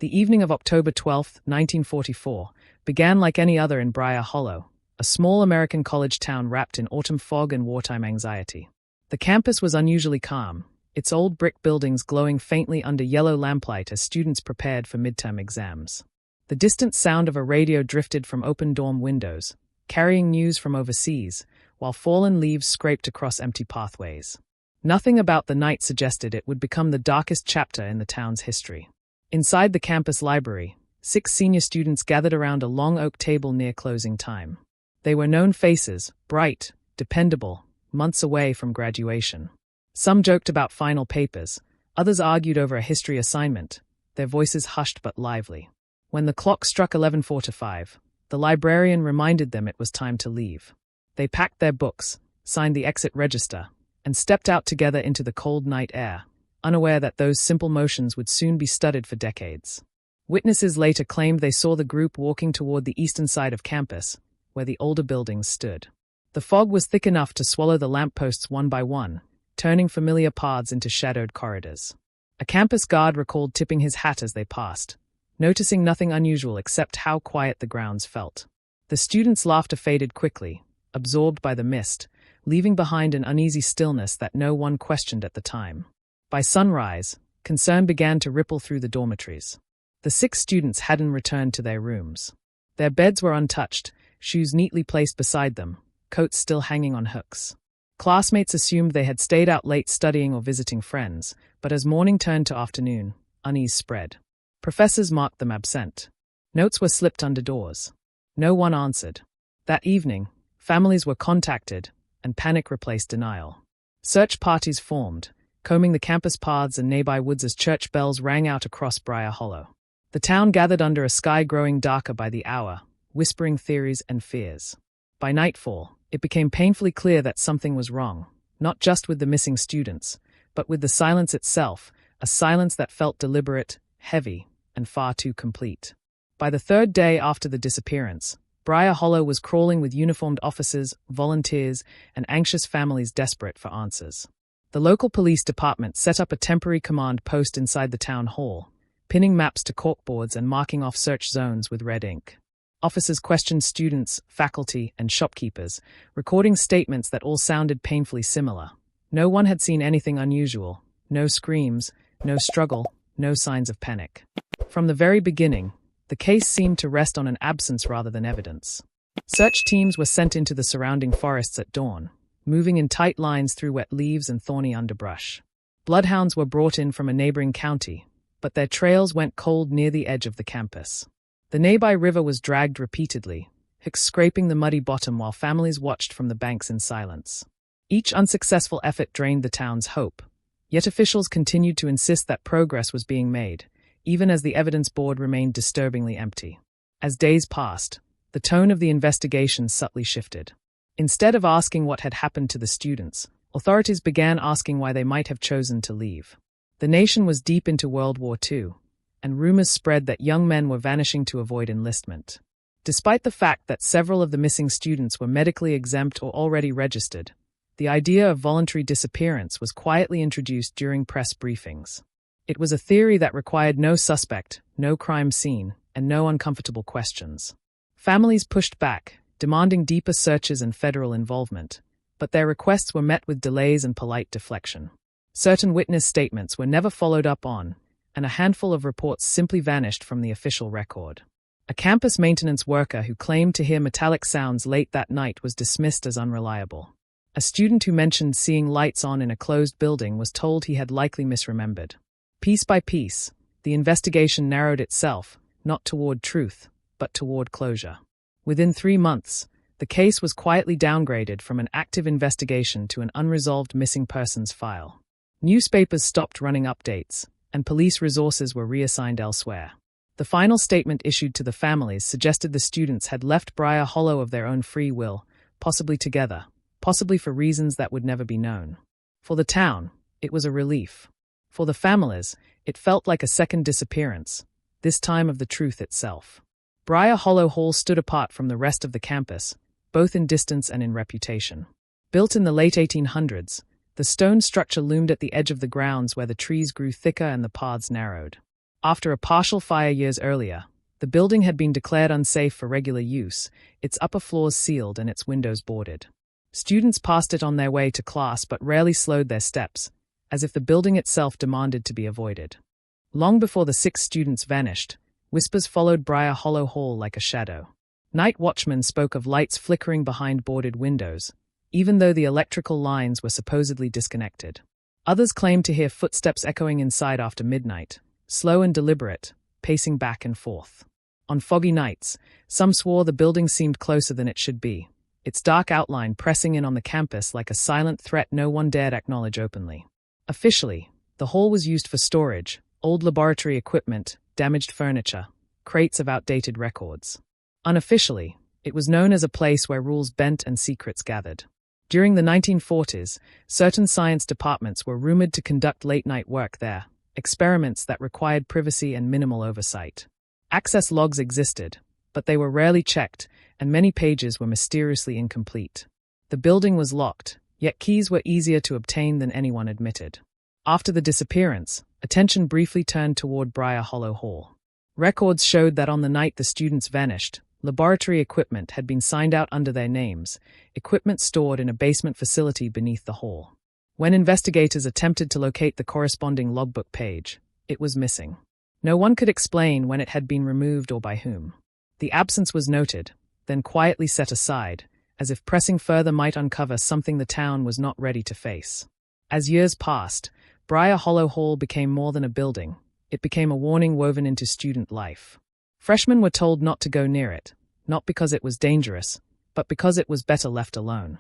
The evening of October 12, 1944, began like any other in Briar Hollow, a small American college town wrapped in autumn fog and wartime anxiety. The campus was unusually calm, its old brick buildings glowing faintly under yellow lamplight as students prepared for midterm exams. The distant sound of a radio drifted from open dorm windows, carrying news from overseas, while fallen leaves scraped across empty pathways. Nothing about the night suggested it would become the darkest chapter in the town's history. Inside the campus library, 6 senior students gathered around a long oak table near closing time. They were known faces, bright, dependable, months away from graduation. Some joked about final papers, others argued over a history assignment, their voices hushed but lively. When the clock struck 11:45, the librarian reminded them it was time to leave. They packed their books, signed the exit register, and stepped out together into the cold night air, unaware that those simple motions would soon be studied for decades. Witnesses later claimed they saw the group walking toward the eastern side of campus, where the older buildings stood. The fog was thick enough to swallow the lampposts one by one, turning familiar paths into shadowed corridors. A campus guard recalled tipping his hat as they passed, noticing nothing unusual except how quiet the grounds felt. The students' laughter faded quickly, absorbed by the mist, leaving behind an uneasy stillness that no one questioned at the time. By sunrise, concern began to ripple through the dormitories. The 6 students hadn't returned to their rooms. Their beds were untouched, shoes neatly placed beside them, coats still hanging on hooks. Classmates assumed they had stayed out late studying or visiting friends, but as morning turned to afternoon, unease spread. Professors marked them absent. Notes were slipped under doors. No one answered. That evening, families were contacted, and panic replaced denial. Search parties formed, combing the campus paths and nearby woods as church bells rang out across Briar Hollow. The town gathered under a sky growing darker by the hour, whispering theories and fears. By nightfall, it became painfully clear that something was wrong, not just with the missing students, but with the silence itself, a silence that felt deliberate, heavy, and far too complete. By the 3rd day after the disappearance, Briar Hollow was crawling with uniformed officers, volunteers, and anxious families desperate for answers. The local police department set up a temporary command post inside the town hall, pinning maps to corkboards and marking off search zones with red ink. Officers questioned students, faculty, and shopkeepers, recording statements that all sounded painfully similar. No one had seen anything unusual, no screams, no struggle, no signs of panic. From the very beginning, the case seemed to rest on an absence rather than evidence. Search teams were sent into the surrounding forests at dawn, moving in tight lines through wet leaves and thorny underbrush. Bloodhounds were brought in from a neighboring county, but their trails went cold near the edge of the campus. The nearby river was dragged repeatedly, scraping the muddy bottom while families watched from the banks in silence. Each unsuccessful effort drained the town's hope, yet officials continued to insist that progress was being made, even as the evidence board remained disturbingly empty. As days passed, the tone of the investigation subtly shifted. Instead of asking what had happened to the students, authorities began asking why they might have chosen to leave. The nation was deep into World War II, and rumors spread that young men were vanishing to avoid enlistment. Despite the fact that several of the missing students were medically exempt or already registered, the idea of voluntary disappearance was quietly introduced during press briefings. It was a theory that required no suspect, no crime scene, and no uncomfortable questions. Families pushed back, demanding deeper searches and federal involvement, but their requests were met with delays and polite deflection. Certain witness statements were never followed up on, and a handful of reports simply vanished from the official record. A campus maintenance worker who claimed to hear metallic sounds late that night was dismissed as unreliable. A student who mentioned seeing lights on in a closed building was told he had likely misremembered. Piece by piece, the investigation narrowed itself, not toward truth, but toward closure. Within 3 months, the case was quietly downgraded from an active investigation to an unresolved missing persons file. Newspapers stopped running updates, and police resources were reassigned elsewhere. The final statement issued to the families suggested the students had left Briar Hollow of their own free will, possibly together, possibly for reasons that would never be known. For the town, it was a relief. For the families, it felt like a second disappearance, this time of the truth itself. Briar Hollow Hall stood apart from the rest of the campus, both in distance and in reputation. Built in the late 1800s, the stone structure loomed at the edge of the grounds where the trees grew thicker and the paths narrowed. After a partial fire years earlier, the building had been declared unsafe for regular use, its upper floors sealed and its windows boarded. Students passed it on their way to class but rarely slowed their steps, as if the building itself demanded to be avoided. Long before the 6 students vanished, whispers followed Briar Hollow Hall like a shadow. Night watchmen spoke of lights flickering behind boarded windows, even though the electrical lines were supposedly disconnected. Others claimed to hear footsteps echoing inside after midnight, slow and deliberate, pacing back and forth. On foggy nights, some swore the building seemed closer than it should be, its dark outline pressing in on the campus like a silent threat no one dared acknowledge openly. Officially, the hall was used for storage, old laboratory equipment, damaged furniture, crates of outdated records. Unofficially, it was known as a place where rules bent and secrets gathered. During the 1940s, certain science departments were rumored to conduct late-night work there, experiments that required privacy and minimal oversight. Access logs existed, but they were rarely checked, and many pages were mysteriously incomplete. The building was locked, yet keys were easier to obtain than anyone admitted. After the disappearance, attention briefly turned toward Briar Hollow Hall. Records showed that on the night the students vanished, laboratory equipment had been signed out under their names, equipment stored in a basement facility beneath the hall. When investigators attempted to locate the corresponding logbook page, it was missing. No one could explain when it had been removed or by whom. The absence was noted, then quietly set aside, as if pressing further might uncover something the town was not ready to face. As years passed, Briar Hollow Hall became more than a building. It became a warning woven into student life. Freshmen were told not to go near it, not because it was dangerous, but because it was better left alone.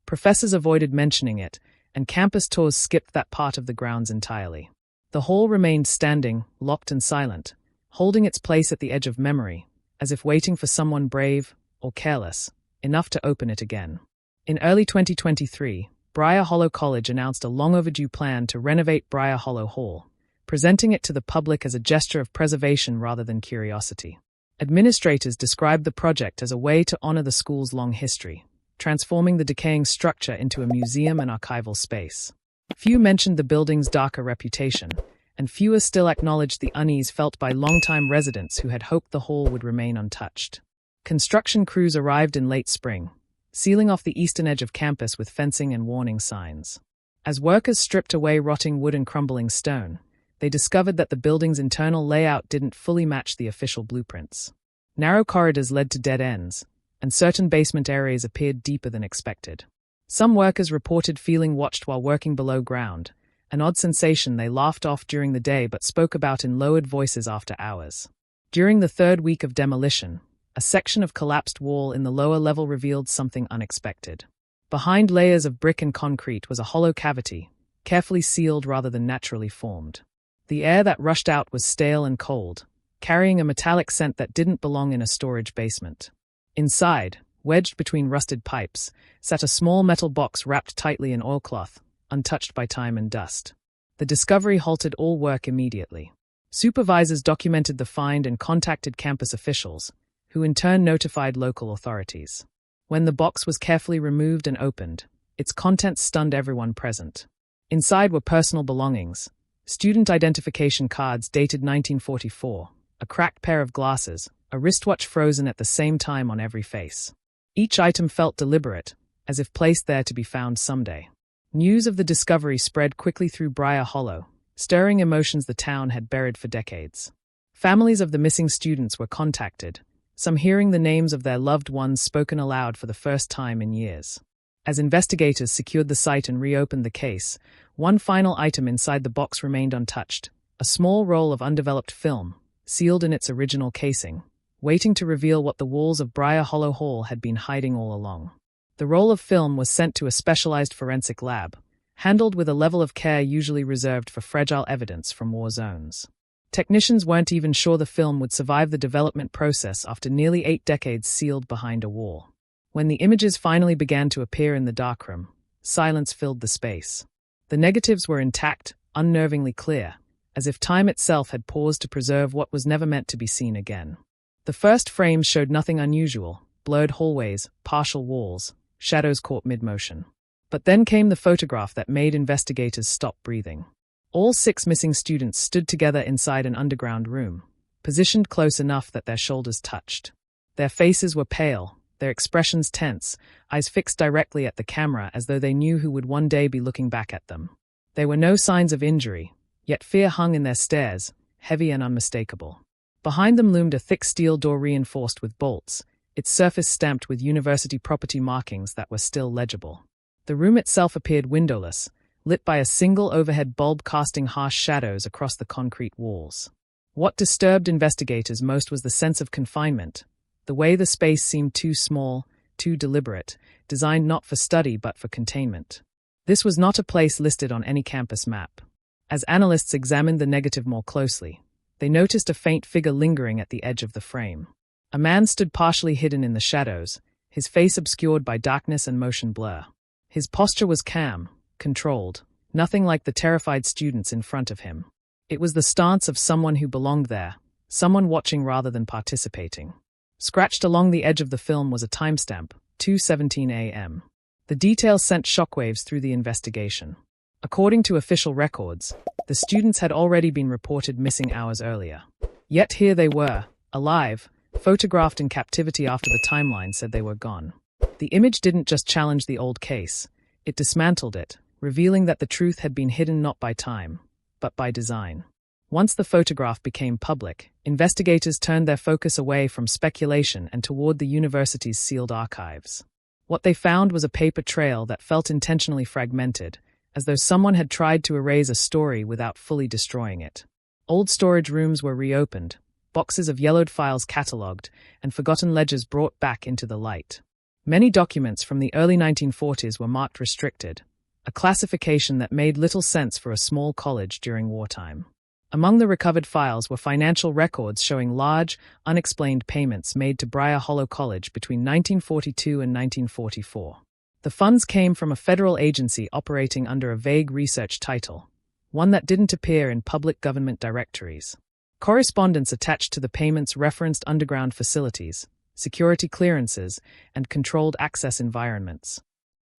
Professors avoided mentioning it, and campus tours skipped that part of the grounds entirely. The hall remained standing, locked and silent, holding its place at the edge of memory, as if waiting for someone brave, or careless, enough to open it again. In early 2023, Briar Hollow College announced a long-overdue plan to renovate Briar Hollow Hall, presenting it to the public as a gesture of preservation rather than curiosity. Administrators described the project as a way to honor the school's long history, transforming the decaying structure into a museum and archival space. Few mentioned the building's darker reputation, and fewer still acknowledged the unease felt by longtime residents who had hoped the hall would remain untouched. Construction crews arrived in late spring, sealing off the eastern edge of campus with fencing and warning signs. As workers stripped away rotting wood and crumbling stone, they discovered that the building's internal layout didn't fully match the official blueprints. Narrow corridors led to dead ends, and certain basement areas appeared deeper than expected. Some workers reported feeling watched while working below ground, an odd sensation they laughed off during the day but spoke about in lowered voices after hours. During the third week of demolition, a section of collapsed wall in the lower level revealed something unexpected. Behind layers of brick and concrete was a hollow cavity, carefully sealed rather than naturally formed. The air that rushed out was stale and cold, carrying a metallic scent that didn't belong in a storage basement. Inside, wedged between rusted pipes, sat a small metal box wrapped tightly in oilcloth, untouched by time and dust. The discovery halted all work immediately. Supervisors documented the find and contacted campus officials, who in turn notified local authorities. When the box was carefully removed and opened, its contents stunned everyone present. Inside were personal belongings, student identification cards dated 1944, a cracked pair of glasses, a wristwatch frozen at the same time on every face. Each item felt deliberate, as if placed there to be found someday. News of the discovery spread quickly through Briar Hollow, stirring emotions the town had buried for decades. Families of the missing students were contacted, some hearing the names of their loved ones spoken aloud for the first time in years. As investigators secured the site and reopened the case, one final item inside the box remained untouched, a small roll of undeveloped film, sealed in its original casing, waiting to reveal what the walls of Briar Hollow Hall had been hiding all along. The roll of film was sent to a specialized forensic lab, handled with a level of care usually reserved for fragile evidence from war zones. Technicians weren't even sure the film would survive the development process after nearly 8 decades sealed behind a wall. When the images finally began to appear in the darkroom, silence filled the space. The negatives were intact, unnervingly clear, as if time itself had paused to preserve what was never meant to be seen again. The first frames showed nothing unusual: blurred hallways, partial walls, shadows caught mid-motion. But then came the photograph that made investigators stop breathing. All 6 missing students stood together inside an underground room, positioned close enough that their shoulders touched. Their faces were pale, their expressions tense, eyes fixed directly at the camera as though they knew who would one day be looking back at them. There were no signs of injury, yet fear hung in their stares, heavy and unmistakable. Behind them loomed a thick steel door reinforced with bolts, its surface stamped with university property markings that were still legible. The room itself appeared windowless, lit by a single overhead bulb casting harsh shadows across the concrete walls. What disturbed investigators most was the sense of confinement, the way the space seemed too small, too deliberate, designed not for study but for containment. This was not a place listed on any campus map. As analysts examined the negative more closely, they noticed a faint figure lingering at the edge of the frame. A man stood partially hidden in the shadows, his face obscured by darkness and motion blur. His posture was calm, controlled, nothing like the terrified students in front of him. It was the stance of someone who belonged there, someone watching rather than participating. Scratched along the edge of the film was a timestamp, 2:17 a.m. The details sent shockwaves through the investigation. According to official records, the students had already been reported missing hours earlier. Yet here they were, alive, photographed in captivity after the timeline said they were gone. The image didn't just challenge the old case, it dismantled it, revealing that the truth had been hidden not by time, but by design. Once the photograph became public, investigators turned their focus away from speculation and toward the university's sealed archives. What they found was a paper trail that felt intentionally fragmented, as though someone had tried to erase a story without fully destroying it. Old storage rooms were reopened, boxes of yellowed files catalogued, and forgotten ledgers brought back into the light. Many documents from the early 1940s were marked restricted, a classification that made little sense for a small college during wartime. Among the recovered files were financial records showing large, unexplained payments made to Briar Hollow College between 1942 and 1944. The funds came from a federal agency operating under a vague research title, one that didn't appear in public government directories. Correspondence attached to the payments referenced underground facilities, security clearances, and controlled access environments.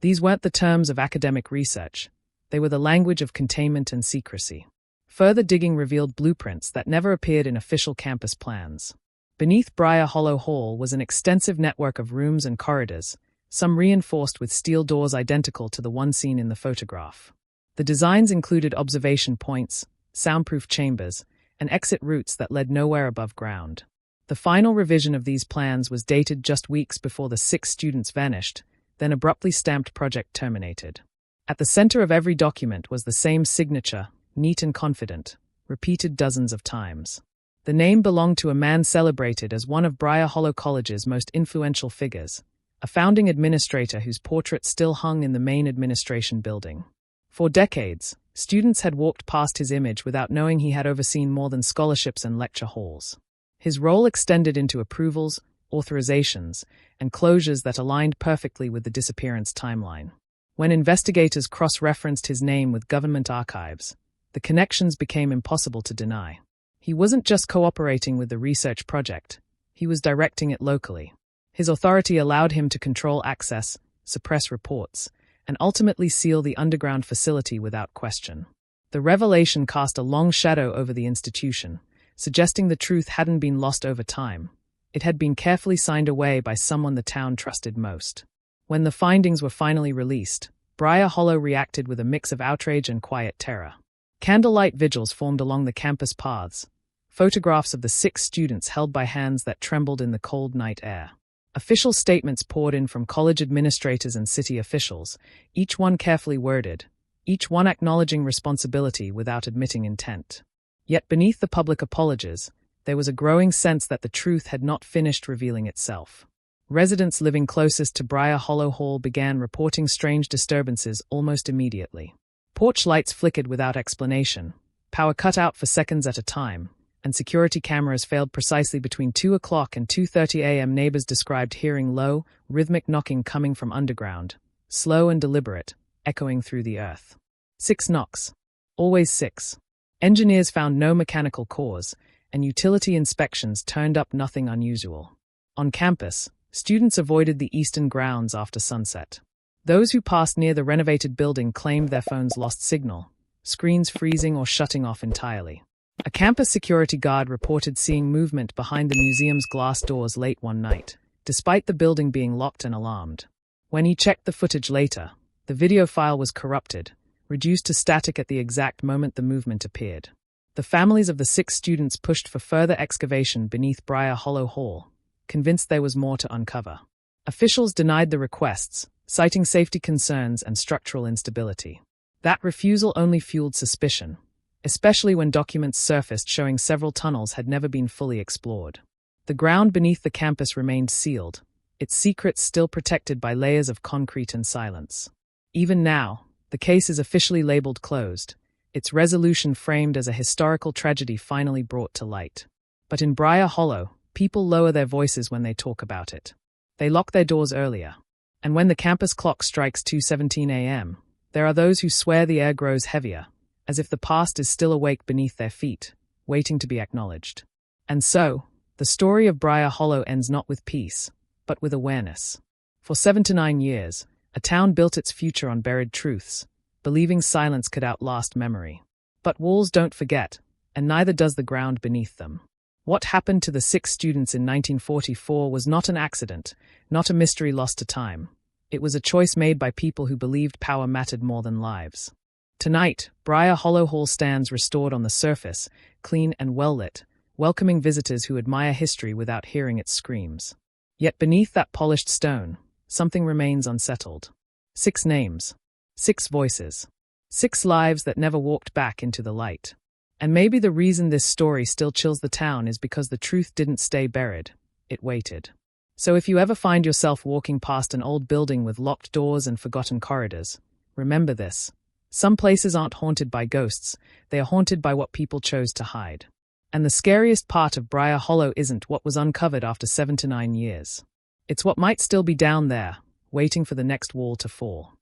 These weren't the terms of academic research, they were the language of containment and secrecy. Further digging revealed blueprints that never appeared in official campus plans. Beneath Briar Hollow Hall was an extensive network of rooms and corridors, some reinforced with steel doors identical to the one seen in the photograph. The designs included observation points, soundproof chambers, and exit routes that led nowhere above ground. The final revision of these plans was dated just weeks before the 6 students vanished, then abruptly stamped project terminated. At the center of every document was the same signature, neat and confident, repeated dozens of times. The name belonged to a man celebrated as one of Briar Hollow College's most influential figures, a founding administrator whose portrait still hung in the main administration building. For decades, students had walked past his image without knowing he had overseen more than scholarships and lecture halls. His role extended into approvals, authorizations, and closures that aligned perfectly with the disappearance timeline. When investigators cross-referenced his name with government archives, the connections became impossible to deny. He wasn't just cooperating with the research project, he was directing it locally. His authority allowed him to control access, suppress reports, and ultimately seal the underground facility without question. The revelation cast a long shadow over the institution, suggesting the truth hadn't been lost over time. It had been carefully signed away by someone the town trusted most. When the findings were finally released, Briar Hollow reacted with a mix of outrage and quiet terror. Candlelight vigils formed along the campus paths, photographs of the 6 students held by hands that trembled in the cold night air. Official statements poured in from college administrators and city officials, each one carefully worded, each one acknowledging responsibility without admitting intent. Yet beneath the public apologies, there was a growing sense that the truth had not finished revealing itself. Residents living closest to Briar Hollow Hall began reporting strange disturbances almost immediately. Porch lights flickered without explanation, power cut out for seconds at a time, and security cameras failed precisely between 2 o'clock and 2:30 a.m. Neighbors described hearing low, rhythmic knocking coming from underground, slow and deliberate, echoing through the earth. 6 knocks. Always 6. Engineers found no mechanical cause, and utility inspections turned up nothing unusual. On campus, students avoided the eastern grounds after sunset. Those who passed near the renovated building claimed their phones lost signal, screens freezing or shutting off entirely. A campus security guard reported seeing movement behind the museum's glass doors late one night, despite the building being locked and alarmed. When he checked the footage later, the video file was corrupted, reduced to static at the exact moment the movement appeared. The families of the 6 students pushed for further excavation beneath Briar Hollow Hall, convinced there was more to uncover. Officials denied the requests, citing safety concerns and structural instability. That refusal only fueled suspicion, especially when documents surfaced showing several tunnels had never been fully explored. The ground beneath the campus remained sealed, its secrets still protected by layers of concrete and silence. Even now, the case is officially labeled closed, its resolution framed as a historical tragedy finally brought to light. But in Briar Hollow, people lower their voices when they talk about it. They lock their doors earlier. And when the campus clock strikes 2:17 a.m., there are those who swear the air grows heavier, as if the past is still awake beneath their feet, waiting to be acknowledged. And so, the story of Briar Hollow ends not with peace, but with awareness. For 7 to 9 years, a town built its future on buried truths, believing silence could outlast memory. But walls don't forget, and neither does the ground beneath them. What happened to the 6 students in 1944 was not an accident, not a mystery lost to time. It was a choice made by people who believed power mattered more than lives. Tonight, Briar Hollow Hall stands restored on the surface, clean and well-lit, welcoming visitors who admire history without hearing its screams. Yet beneath that polished stone, something remains unsettled. 6 names. 6 voices. 6 lives that never walked back into the light. And maybe the reason this story still chills the town is because the truth didn't stay buried, it waited. So if you ever find yourself walking past an old building with locked doors and forgotten corridors, remember this. Some places aren't haunted by ghosts, they are haunted by what people chose to hide. And the scariest part of Briar Hollow isn't what was uncovered after 7 to 9 years. It's what might still be down there, waiting for the next wall to fall.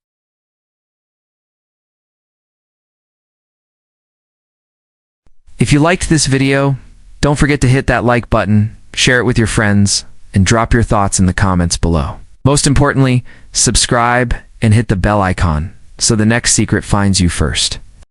If you liked this video, don't forget to hit that like button, share it with your friends, and drop your thoughts in the comments below. Most importantly, subscribe and hit the bell icon so the next secret finds you first.